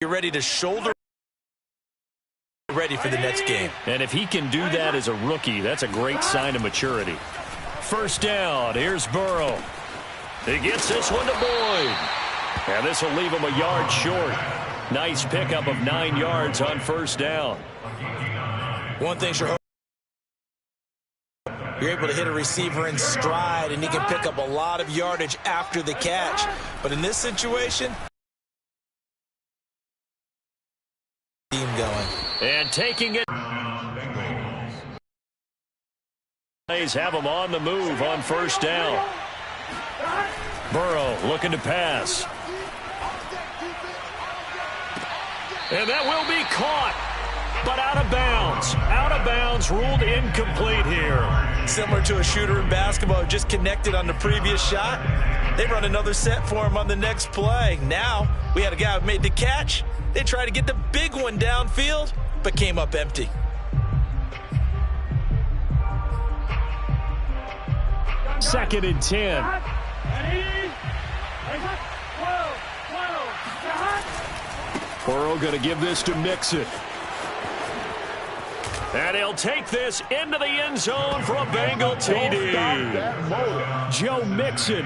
You're ready to shoulder ready for the next game. And if he can do that as a rookie, that's a great sign of maturity. First down, here's Burrow. He gets this one to Boyd. And this will leave him a yard short. Nice pickup of 9 yards on first down. One thing sure, you're able to hit a receiver in stride, and he can pick up a lot of yardage after the catch. But in this situation, team going. And taking it. Have him on the move on first down. Burrow looking to pass. And that will be caught, but out of bounds. Out of bounds, ruled incomplete here. Similar to a shooter in basketball, just connected on the previous shot. They run another set for him on the next play. Now, we had a guy who made the catch. They tried to get the big one downfield, but came up empty. Second and 10. Burrow going to give this to Mixon. And he'll take this into the end zone for a Bengal TD. Joe Mixon,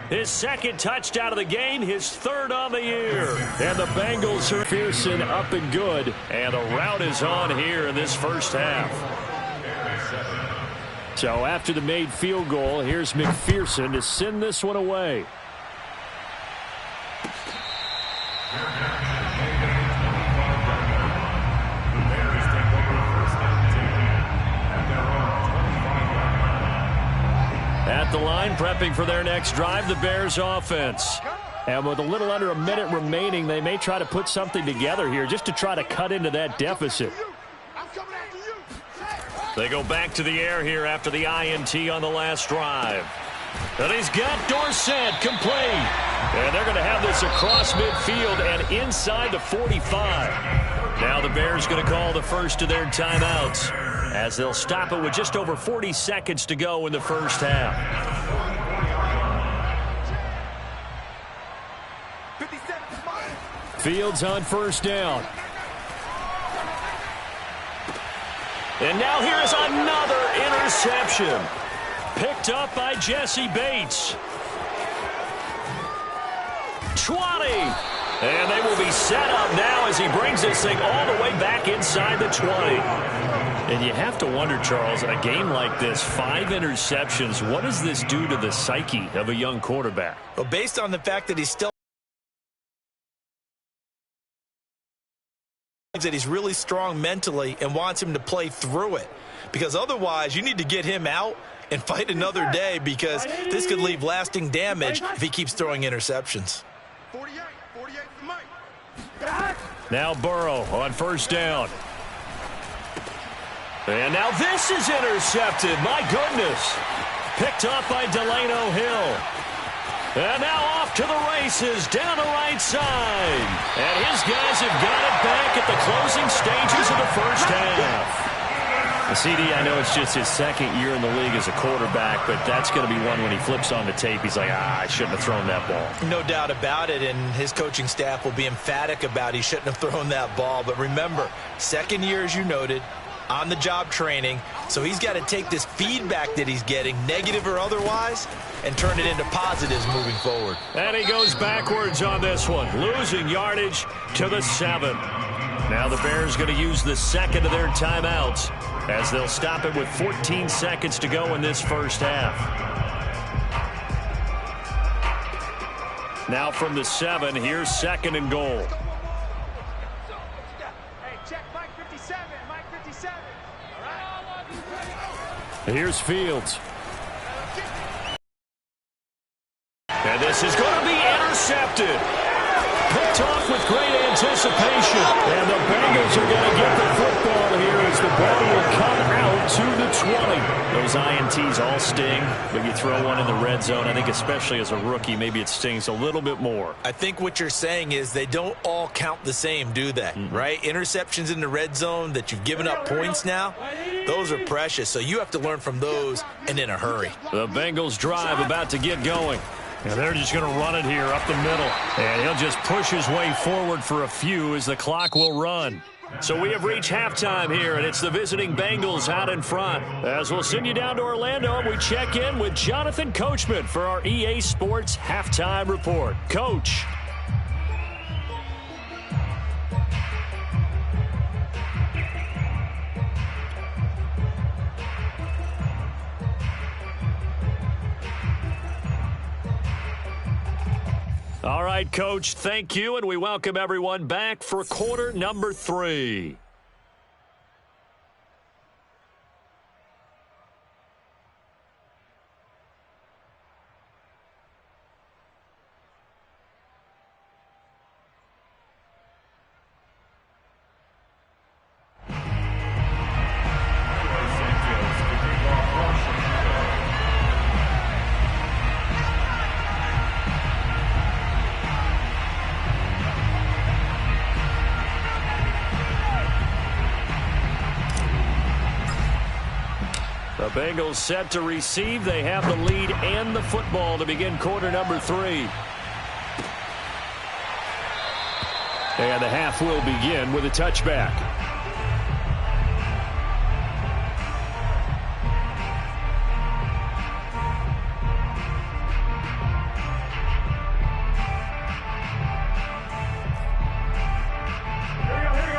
his second touchdown of the game, his third on the year. And the Bengals are Pearson up and good. And the route is on here in this first half. So after the made field goal, here's McPherson to send this one away. At the line, prepping for their next drive, the Bears offense. And with a little under a minute remaining, they may try to put something together here just to try to cut into that deficit. They go back to the air here after the INT on the last drive. And he's got Dorsett complete. And they're going to have this across midfield and inside the 45. Now the Bears going to call the first of their timeouts, as they'll stop it with just over 40 seconds to go in the first half. Fields on first down. And now here's another interception. Picked up by Jesse Bates. 20. And they will be set up now as he brings this thing all the way back inside the 20. And you have to wonder, Charles, in a game like this, 5 interceptions, what does this do to the psyche of a young quarterback? Well, based on the fact that he's really strong mentally and wants him to play through it. Because otherwise, you need to get him out and fight another day, because this could leave lasting damage if he keeps throwing interceptions. Now Burrow on first down. And now this is intercepted. My goodness. Picked up by Delano Hill. And now off to the races down the right side. And his guys have got it back at the closing stages of the first half. CD, I know it's just his second year in the league as a quarterback, but that's going to be one when he flips on the tape, he's like, I shouldn't have thrown that ball. No doubt about it, and his coaching staff will be emphatic about he shouldn't have thrown that ball. But remember, second year, as you noted, on-the-job training, so he's got to take this feedback that he's getting, negative or otherwise, and turn it into positives moving forward. And he goes backwards on this one, losing yardage to the 7. Now the Bears going to use the second of their timeouts, as they'll stop it with 14 seconds to go in this first half. Now from the 7, here's second and goal. Hey, check Mike 57, Mike 57. All right. Here's Fields. And this is going to be intercepted. Picked off with great anticipation. And the Bengals are going to get the football here as the ball will come out to the 20. Those INTs all sting, but you throw one in the red zone, I think especially as a rookie, maybe it stings a little bit more. I think what you're saying is they don't all count the same, do they? Right? Interceptions in the red zone that you've given up points now, those are precious. So you have to learn from those and in a hurry. The Bengals drive about to get going. And they're just going to run it here up the middle. And he'll just push his way forward for a few as the clock will run. So we have reached halftime here, and it's the visiting Bengals out in front. As we'll send you down to Orlando, and we check in with Jonathan Coachman for our EA Sports Halftime Report. Coach. All right, Coach, thank you, and we welcome everyone back for quarter number 3. The Bengals set to receive. They have the lead and the football to begin quarter number 3. And the half will begin with a touchback.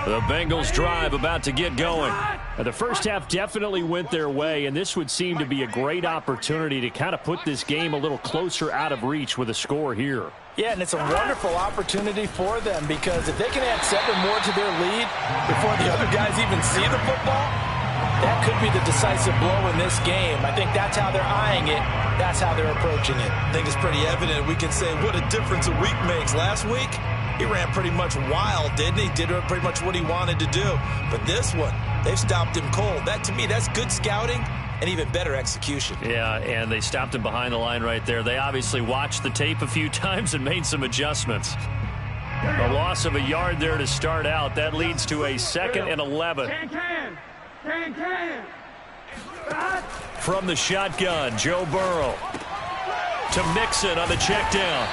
The Bengals drive about to get going. The first half definitely went their way, and this would seem to be a great opportunity to kind of put this game a little closer out of reach with a score here. Yeah, and it's a wonderful opportunity for them because if they can add 7 more to their lead before the other guys even see the football, that could be the decisive blow in this game. I think that's how they're eyeing it. That's how they're approaching it. I think it's pretty evident. We can say what a difference a week makes. Last week, he ran pretty much wild, didn't he? Did pretty much what he wanted to do. But this one, they've stopped him cold. That, to me, that's good scouting and even better execution. Yeah, and they stopped him behind the line right there. They obviously watched the tape a few times and made some adjustments. A loss of a yard there to start out. That leads to a 2nd and 11. From the shotgun, Joe Burrow to Mixon on the check down.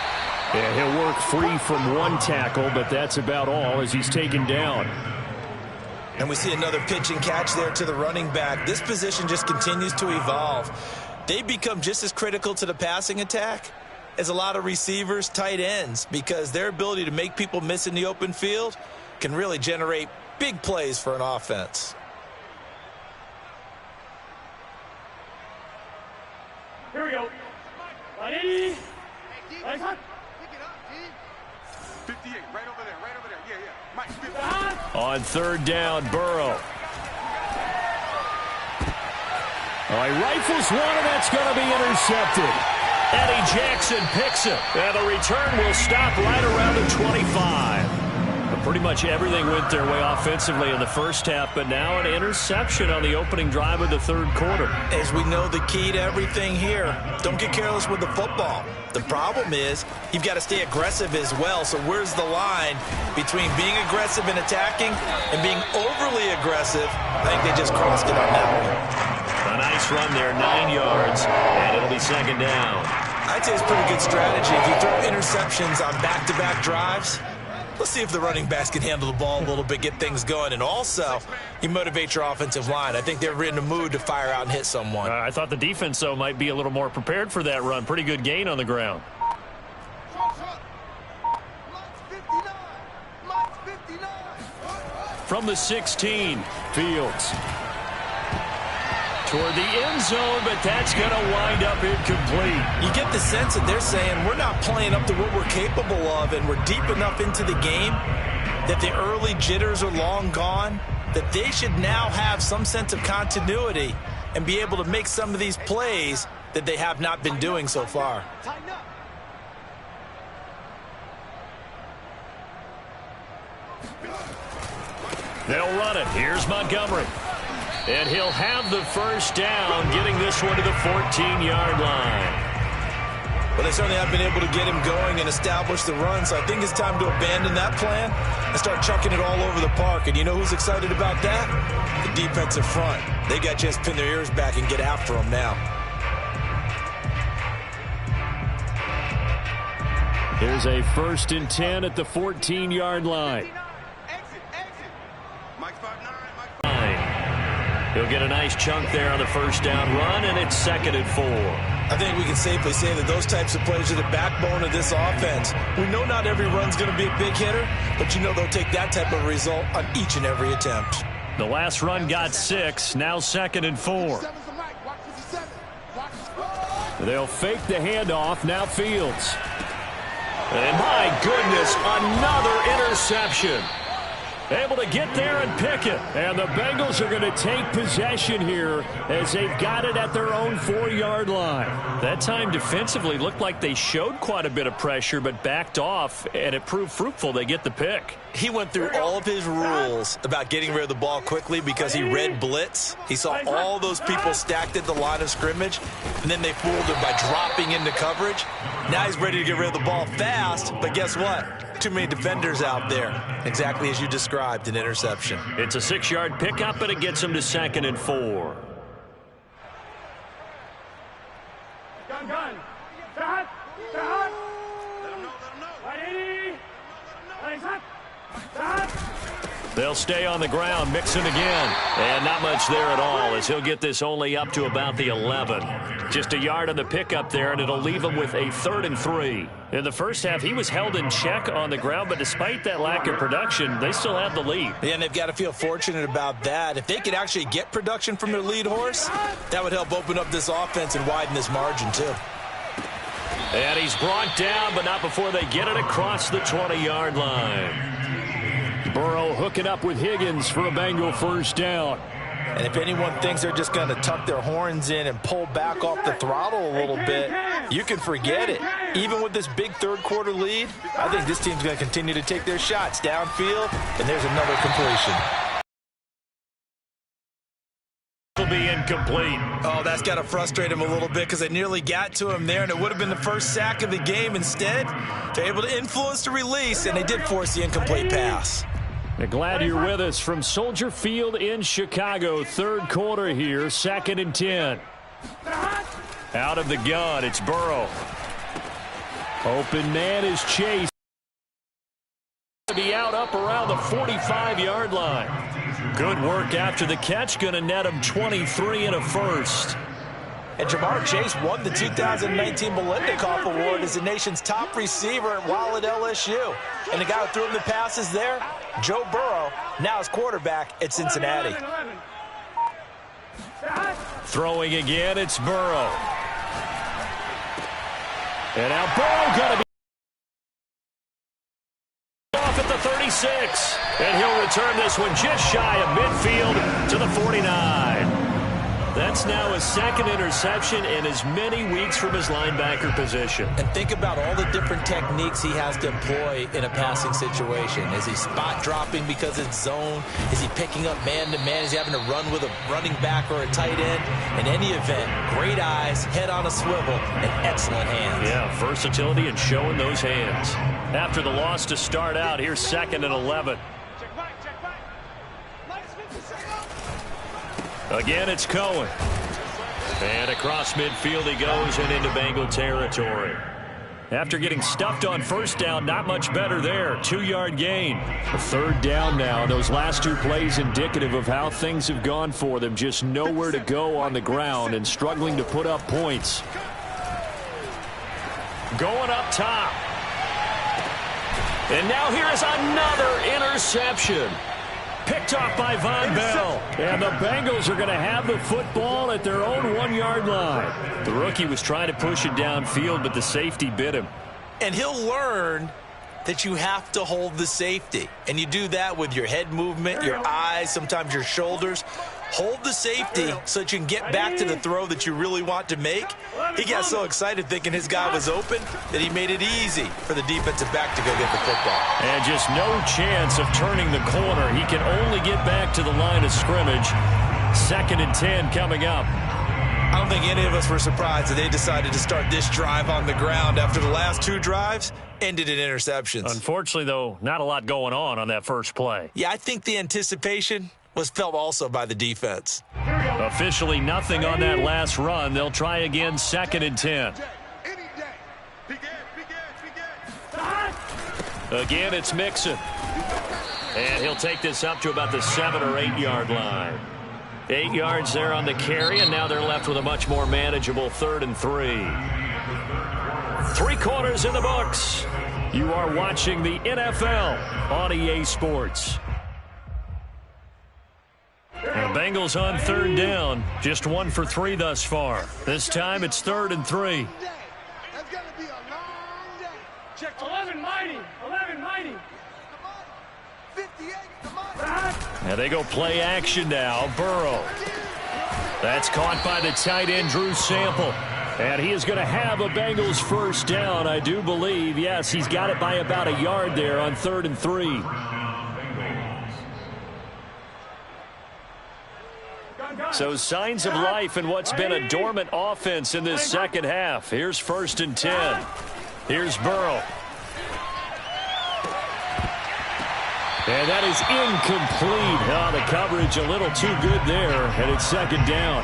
And he'll work free from one tackle, but that's about all as he's taken down. And we see another pitch and catch there to the running back. This position just continues to evolve. They become just as critical to the passing attack as a lot of receivers, tight ends, because their ability to make people miss in the open field can really generate big plays for an offense. Here we go. Ready? 58, right over there. Yeah. Mike, 58. On 3rd down, Burrow. Oh, he rifles one, and that's going to be intercepted. Eddie Jackson picks it, and the return will stop right around the 25. But pretty much everything went their way offensively in the first half, but now an interception on the opening drive of the 3rd quarter. As we know, the key to everything here, don't get careless with the football. The problem is you've got to stay aggressive as well. So where's the line between being aggressive and attacking and being overly aggressive? I think they just crossed it on that one. A nice run there, 9 yards, and it'll be 2nd down. I'd say it's pretty good strategy. If you throw interceptions on back-to-back drives, let's see if the running backs can handle the ball a little bit, get things going, and also you motivate your offensive line. I think they're in the mood to fire out and hit someone. I thought the defense, though, might be a little more prepared for that run. Pretty good gain on the ground. From the 16, Fields. Toward the end zone, but that's going to wind up incomplete. You get the sense that they're saying we're not playing up to what we're capable of, and we're deep enough into the game that the early jitters are long gone, that they should now have some sense of continuity and be able to make some of these plays that they have not been doing so far. They'll run it. Here's Montgomery. And he'll have the first down, getting this one to the 14-yard line. Well, they certainly have been able to get him going and establish the run, so I think it's time to abandon that plan and start chucking it all over the park. And you know who's excited about that? The defensive front. They got to just pin their ears back and get after him now. Here's a 1st and 10 at the 14-yard line. Exit. Mike's 5'9". He'll get a nice chunk there on the first down run, and it's 2nd and 4. I think we can safely say that those types of plays are the backbone of this offense. We know not every run's going to be a big hitter, but you know they'll take that type of result on each and every attempt. The last run got 6, now 2nd and 4. They'll fake the handoff, now Fields. And my goodness, another interception. Able to get there and pick it. And the Bengals are going to take possession here as they've got it at their own 4-yard line. That time defensively looked like they showed quite a bit of pressure but backed off, and it proved fruitful. They get the pick. He went through all of his rules about getting rid of the ball quickly because he read blitz. He saw all those people stacked at the line of scrimmage, and then they fooled him by dropping into coverage. Now he's ready to get rid of the ball fast, but guess what? Too many defenders out there. Exactly as you described, an interception. It's a 6-yard pickup, and it gets him to 2nd and 4. Gun. Start. Let him know. Ready. Start. They'll stay on the ground, mixing again. And not much there at all as he'll get this only up to about the 11. Just a yard on the pickup there, and it'll leave him with a 3rd and 3. In the first half, he was held in check on the ground, but despite that lack of production, they still have the lead. Yeah, and they've got to feel fortunate about that. If they could actually get production from their lead horse, that would help open up this offense and widen this margin too. And he's brought down, but not before they get it across the 20-yard line. Burrow hooking up with Higgins for a Bengal 1st down. And if anyone thinks they're just going to tuck their horns in and pull back off the throttle a little bit, you can forget it. Even with this big 3rd quarter lead, I think this team's going to continue to take their shots downfield, and there's another completion. Will be incomplete. Oh, that's got to frustrate him a little bit because they nearly got to him there, and it would have been the first sack of the game. Instead, they're able to influence the release, and they did force the incomplete pass. Glad you're with us from Soldier Field in Chicago. 3rd quarter here, 2nd and 10. Out of the gun, it's Burrow. Open man is Chase. To be out up around the 45-yard line. Good work after the catch, going to net him 23 and a 1st. And Jamar Chase won the 2019 Biletnikoff Award as the nation's top receiver while at LSU. And the guy who threw him the passes there, Joe Burrow, now his quarterback at Cincinnati. Throwing again, it's Burrow. And now Burrow going to be off at the 36. And he'll return this one just shy of midfield to the 49. That's now his 2nd interception in as many weeks from his linebacker position. And think about all the different techniques he has to employ in a passing situation. Is he spot dropping because it's zone? Is he picking up man-to-man? Is he having to run with a running back or a tight end? In any event, great eyes, head on a swivel, and excellent hands. Yeah, versatility and showing those hands. After the loss to start out, here's 2nd and 11. Again, it's Cohen. And across midfield he goes and into Bengal territory. After getting stuffed on 1st down, not much better there. 2-yard gain. A 3rd down now. Those last 2 plays indicative of how things have gone for them. Just nowhere to go on the ground and struggling to put up points. Going up top. And now here is another interception. Picked off by Von Bell. And the Bengals are going to have the football at their own 1-yard line. The rookie was trying to push it downfield, but the safety bit him. And he'll learn that you have to hold the safety. And you do that with your head movement, your eyes, sometimes your shoulders. Hold the safety so that you can get back to the throw that you really want to make. He got so excited thinking his guy was open that he made it easy for the defensive back to go get the football. And just no chance of turning the corner. He can only get back to the line of scrimmage. 2nd and 10 coming up. I don't think any of us were surprised that they decided to start this drive on the ground after the last 2 drives ended in interceptions. Unfortunately, though, not a lot going on that first play. Yeah, I think the anticipation was felt also by the defense. Officially nothing on that last run. They'll try again, 2nd and 10. Again, it's Mixon. And he'll take this up to about the 7 or 8 yard line. 8 yards there on the carry, and now they're left with a much more manageable 3rd and 3. 3 quarters in the books. You are watching the NFL on EA Sports. The Bengals on 3rd down. Just 1 for 3 thus far. This time it's 3rd and 3. That's going to be a long day. Check 11 mighty. 11 mighty. 58, come on. Now they go play action now. Burrow. That's caught by the tight end, Drew Sample. And he is going to have a Bengals first down, I do believe. Yes, he's got it by about a yard there on 3rd and 3. So signs of life in what's been a dormant offense in this second half. Here's 1st and 10. Here's Burrow. And that is incomplete. Oh, the coverage a little too good there, and it's 2nd down.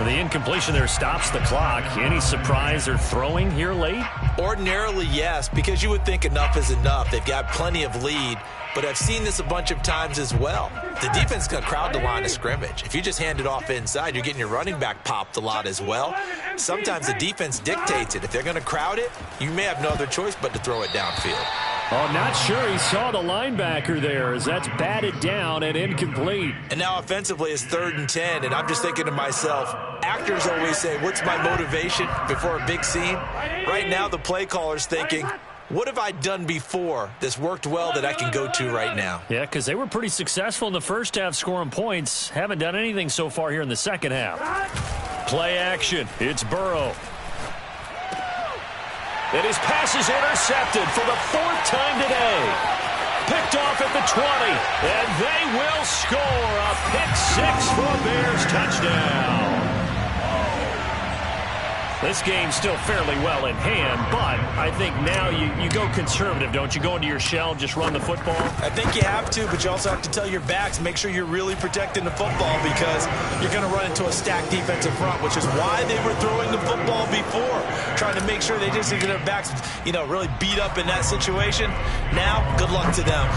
The incompletion there stops the clock. Any surprise they're throwing here late? Ordinarily, yes, because you would think enough is enough. They've got plenty of lead, but I've seen this a bunch of times as well. The defense is going to crowd the line of scrimmage. If you just hand it off inside, you're getting your running back popped a lot as well. Sometimes the defense dictates it. If they're going to crowd it, you may have no other choice but to throw it downfield. Oh, not sure he saw the linebacker there as that's batted down and incomplete. And now offensively it's 3rd and 10, and I'm just thinking to myself, actors always say, what's my motivation before a big scene? Right now the play caller's thinking, what have I done before that's worked well that I can go to right now? Yeah, because they were pretty successful in the first half scoring points. Haven't done anything so far here in the second half. Play action. It's Burrow. And his pass is intercepted for the 4th time today. Picked off at the 20. And they will score a pick-6 for a Bears touchdown. This game's still fairly well in hand, but I think now you go conservative, don't you? Go into your shell and just run the football? I think you have to, but you also have to tell your backs, make sure you're really protecting the football because you're going to run into a stacked defensive front, which is why they were throwing the football before, trying to make sure they just get their backs, really beat up in that situation. Now, good luck to them.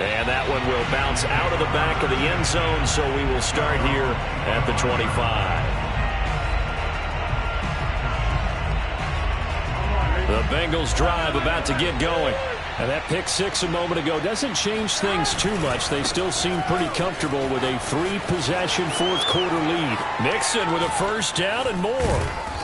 And that one will bounce out of the back of the end zone, so we will start here at the 25. The Bengals drive about to get going. And that pick-6 a moment ago doesn't change things too much. They still seem pretty comfortable with a 3-possession fourth-quarter lead. Mixon with a first down and more.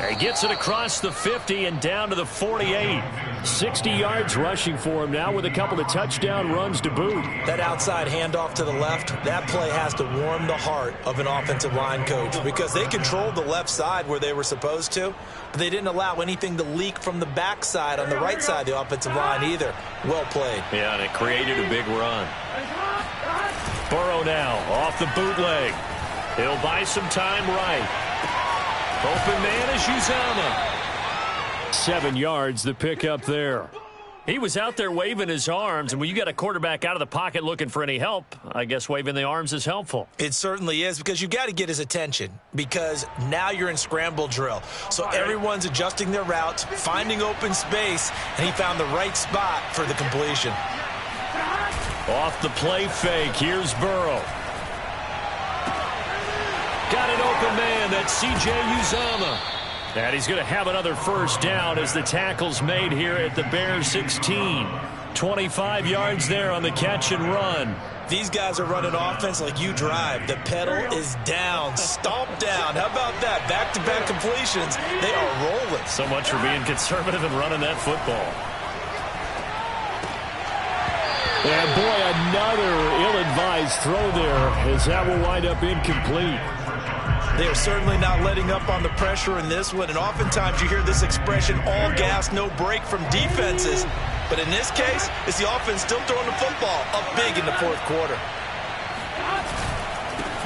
He gets it across the 50 and down to the 48. 60 yards rushing for him now with a couple of touchdown runs to boot. That outside handoff to the left, that play has to warm the heart of an offensive line coach because they controlled the left side where they were supposed to, but they didn't allow anything to leak from the backside on the right side of the offensive line either. Well played. Yeah, and it created a big run. Burrow now off the bootleg. He'll buy some time right. Open man is Uzama. 7 yards, the pickup there. He was out there waving his arms, and when you got a quarterback out of the pocket looking for any help, I guess waving the arms is helpful. It certainly is because you got to get his attention because now you're in scramble drill. So everyone's adjusting their routes, finding open space, and he found the right spot for the completion. Off the play fake, here's Burrow. Got an open man, that's C.J. Uzama. And he's going to have another first down as the tackle's made here at the Bears 16. 25 yards there on the catch and run. These guys are running offense like you drive. The pedal is down, stomped down. How about that? Back-to-back completions. They are rolling. So much for being conservative and running that football. And boy, another ill-advised throw there as that will wind up incomplete. They are certainly not letting up on the pressure in this one, and oftentimes you hear this expression, all gas, no break from defenses. But in this case, it's the offense still throwing the football up big in the fourth quarter.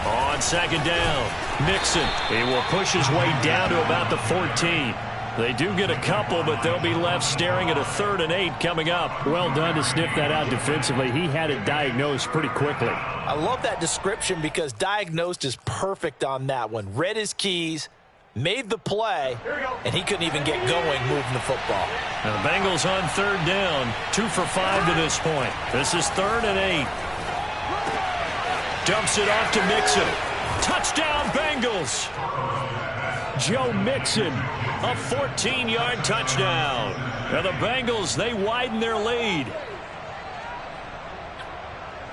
On second down, Mixon. He will push his way down to about the 14. They do get a couple, but they'll be left staring at a 3rd and 8 coming up. Well done to sniff that out defensively. He had it diagnosed pretty quickly. I love that description because diagnosed is perfect on that one. Read his keys, made the play, and he couldn't even get going moving the football. Now the Bengals on 3rd down, 2 for 5 to this point. This is 3rd and 8. Dumps it off to Mixon. Touchdown, Bengals. Joe Mixon, a 14-yard touchdown. Now the Bengals, they widen their lead.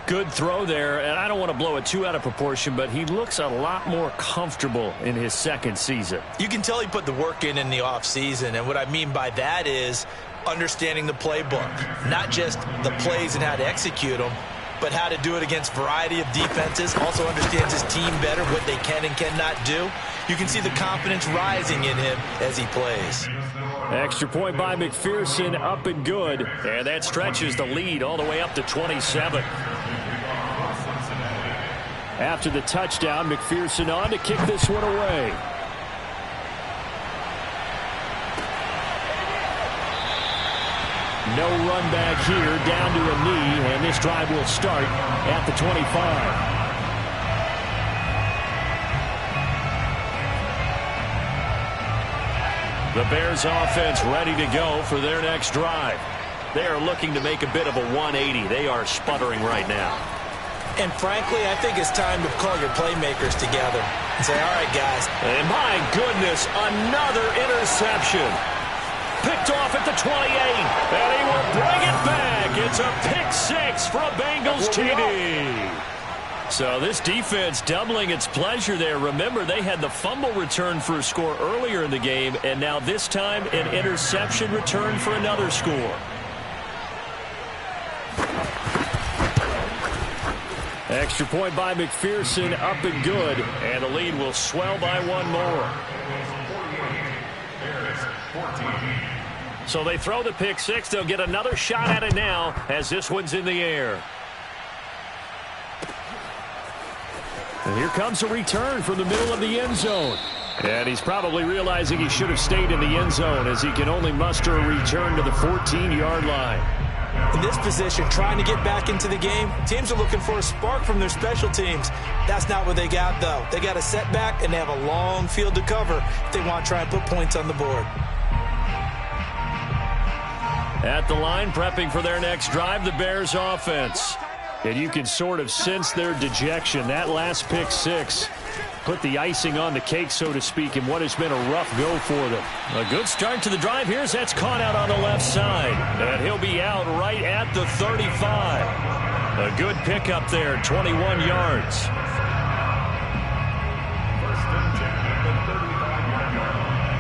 Good throw there, and I don't want to blow it too out of proportion, but he looks a lot more comfortable in his 2nd season. You can tell he put the work in the offseason, and what I mean by that is understanding the playbook, not just the plays and how to execute them, but how to do it against a variety of defenses. Also understands his team better, what they can and cannot do. You can see the confidence rising in him as he plays. Extra point by McPherson, up and good. And that stretches the lead all the way up to 27. After the touchdown, McPherson on to kick this one away. No run back here, down to a knee, and this drive will start at the 25. The Bears offense ready to go for their next drive. They are looking to make a bit of a 180. They are sputtering right now. And frankly, I think it's time to call your playmakers together and say, all right, guys. And my goodness, another interception. Picked off at the 28, and he will bring it back. It's a pick 6 for a Bengals TD. So this defense doubling its pleasure there. Remember, they had the fumble return for a score earlier in the game, and now this time an interception return for another score. Extra point by McPherson, up and good, and the lead will swell by 1 more. So they throw the pick 6. They'll get another shot at it now as this one's in the air. And here comes a return from the middle of the end zone. And he's probably realizing he should have stayed in the end zone as he can only muster a return to the 14-yard line. In this position, trying to get back into the game, teams are looking for a spark from their special teams. That's not what they got, though. They got a setback, and they have a long field to cover if they want to try and put points on the board. At the line, prepping for their next drive, the Bears offense. And you can sort of sense their dejection. That last pick 6 put the icing on the cake, so to speak, in what has been a rough go for them. A good start to the drive. Here's that's caught out on the left side. And he'll be out right at the 35. A good pickup there, 21 yards.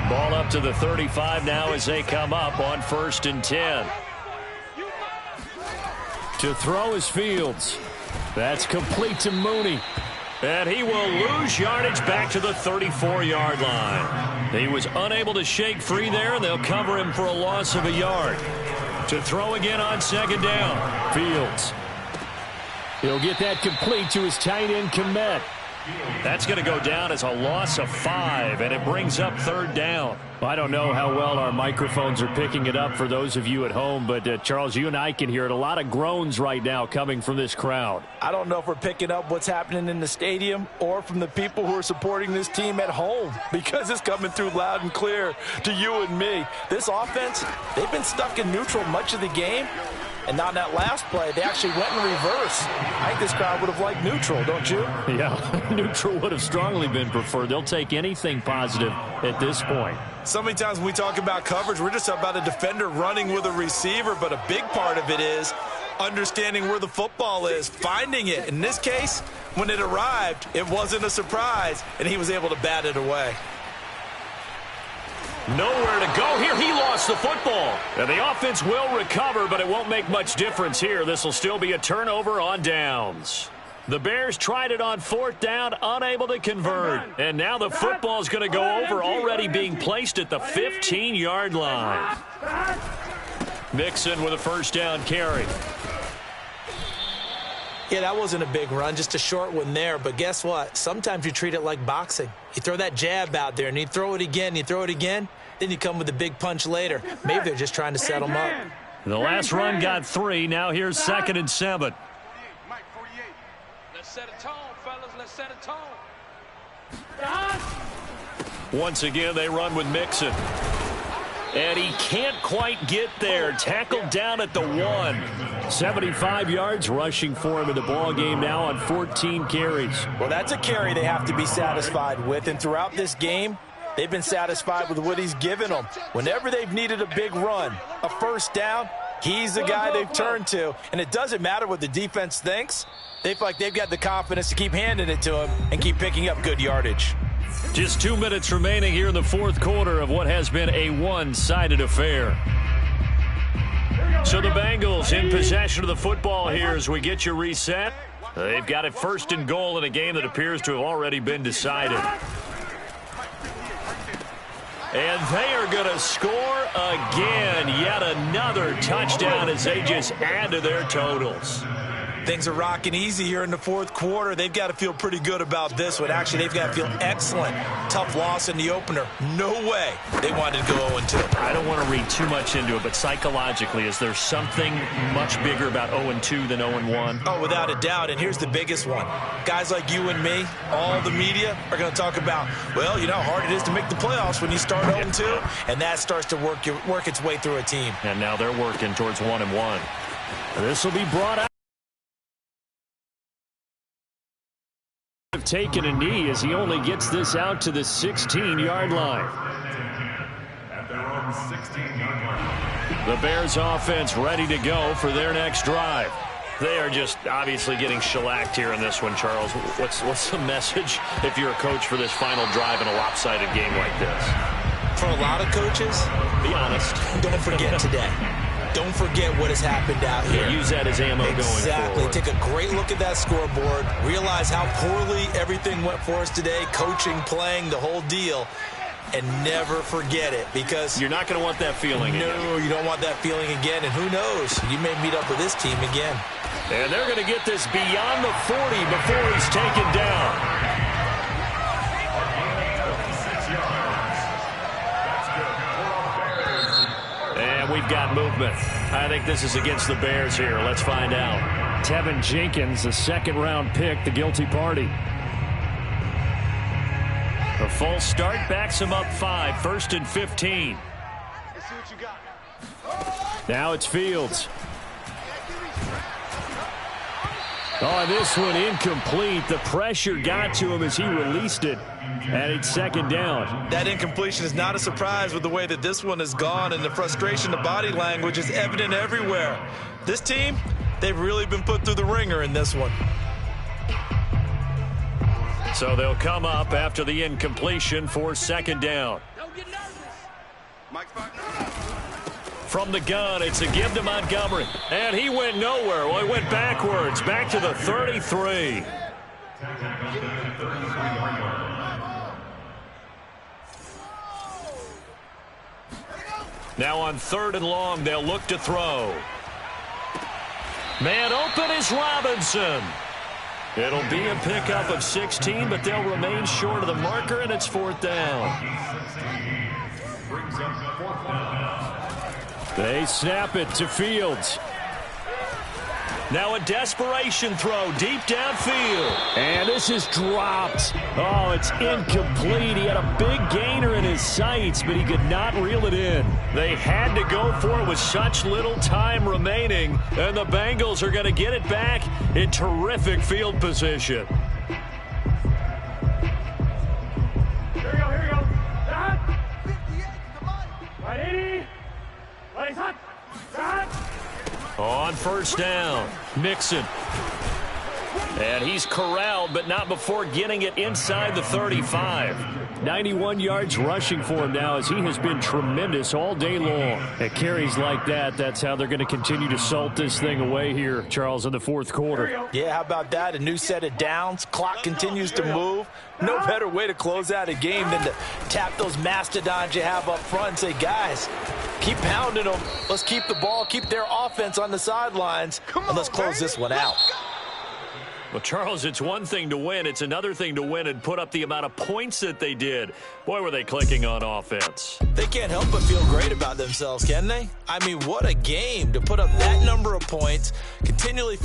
Ball up to the 35 now as they come up on 1st and 10. To throw is Fields. That's complete to Mooney. And he will lose yardage back to the 34-yard line. He was unable to shake free there, and they'll cover him for a loss of a yard. To throw again on 2nd down, Fields. He'll get that complete to his tight end, Kmet. That's going to go down as a loss of 5, and it brings up 3rd down. I don't know how well our microphones are picking it up for those of you at home, but Charles, you and I can hear it. A lot of groans right now coming from this crowd. I don't know if we're picking up what's happening in the stadium or from the people who are supporting this team at home, because it's coming through loud and clear to you and me. This offense, they've been stuck in neutral much of the game. And now in that last play, they actually went in reverse. I think this crowd would have liked neutral, don't you? Yeah, neutral would have strongly been preferred. They'll take anything positive at this point. So many times when we talk about coverage, we're just about a defender running with a receiver, but a big part of it is understanding where the football is, finding it. In this case, when it arrived, it wasn't a surprise, and he was able to bat it away. Nowhere to go here. He lost the football. And the offense will recover, but it won't make much difference here. This will still be a turnover on downs. The Bears tried it on 4th down, unable to convert. And now the football is going to go over, already being placed at the 15-yard line. Mixon with a 1st down carry. Yeah, that wasn't a big run, just a short one there. But guess what? Sometimes you treat it like boxing. You throw that jab out there, and you throw it again, you throw it again, then you come with a big punch later. Maybe they're just trying to set them up. The last run got 3. Now here's 2nd and 7. Mike, 48. Let's set a tone, fellas. Let's set a tone. Once again, they run with Mixon. And he can't quite get there. Tackled down at the 1. 75 yards rushing for him in the ball game now on 14 carries. Well, that's a carry they have to be satisfied with. And throughout this game, they've been satisfied with what he's given them. Whenever they've needed a big run, a first down, he's the guy they've turned to. And it doesn't matter what the defense thinks. They feel like they've got the confidence to keep handing it to him and keep picking up good yardage. Just 2 minutes remaining here in the fourth quarter of what has been a one-sided affair. So the Bengals in possession of the football here as we get you reset. They've got it first and goal in a game that appears to have already been decided. And they are going to score again. Yet another touchdown as they just add to their totals. Things are rocking easy here in the fourth quarter. They've got to feel pretty good about this one. Actually, they've got to feel excellent. Tough loss in the opener. No way they wanted to go 0-2. I don't want to read too much into it, but psychologically, is there something much bigger about 0-2 than 0-1? Oh, without a doubt. And here's the biggest one. Guys like you and me, all the media, are going to talk about, well, you know how hard it is to make the playoffs when you start 0-2. And that starts to work its way through a team. And now they're working towards 1-1. This will be brought out. Taken a knee as he only gets this out to the 16-yard line. The Bears offense ready to go for their next drive. They are just obviously getting shellacked here in this one, Charles. What's the message if you're a coach for this final drive in a lopsided game like this? For a lot of coaches, be honest. Don't forget today. Don't forget what has happened out here. Yeah, use that as ammo going forward. Exactly. Take a great look at that scoreboard. Realize how poorly everything went for us today. Coaching, playing, the whole deal. And never forget it, because you're not going to want that feeling again. No, you don't want that feeling again. And who knows? You may meet up with this team again. And they're going to get this beyond the 40 before he's taken down. We've got movement. I think this is against the Bears here. Let's find out. Tevin Jenkins, the second-round pick, the guilty party. A false start backs him up 5, 1st and 15. Let's see what you got. Now it's Fields. Oh, this one incomplete. The pressure got to him as he released it. And it's second down. That incompletion is not a surprise with the way that this one has gone, and the frustration, the body language is evident everywhere. This team, they've really been put through the ringer in this one. So they'll come up after the incompletion for second down. Don't get nervous. Mike's back. From the gun, it's a give to Montgomery. And he went nowhere. Well, he went backwards, back to the 33. Now on 3rd and long, they'll look to throw. Man open is Robinson. It'll be a pickup of 16, but they'll remain short of the marker, and it's 4th down. They snap it to Fields. Now a desperation throw deep downfield. And this is dropped. Oh, it's incomplete. He had a big gainer in his sights, but he could not reel it in. They had to go for it with such little time remaining. And the Bengals are going to get it back in terrific field position. Here we go. Hot. 58, come on. Right 80. Right hot. Hot. On 1st down, Mixon. And he's corralled, but not before getting it inside the 35. 91 yards rushing for him now as he has been tremendous all day long. At carries like that, that's how they're going to continue to salt this thing away here, Charles, in the fourth quarter. Yeah, how about that? A new set of downs. Clock continues to move. No better way to close out a game than to tap those mastodons you have up front and say, guys, keep pounding them. Let's keep the ball, keep their offense on the sidelines, and let's close this one out. Well, Charles, it's one thing to win. It's another thing to win and put up the amount of points that they did. Boy, were they clicking on offense. They can't help but feel great about themselves, can they? I mean, what a game to put up that number of points, continually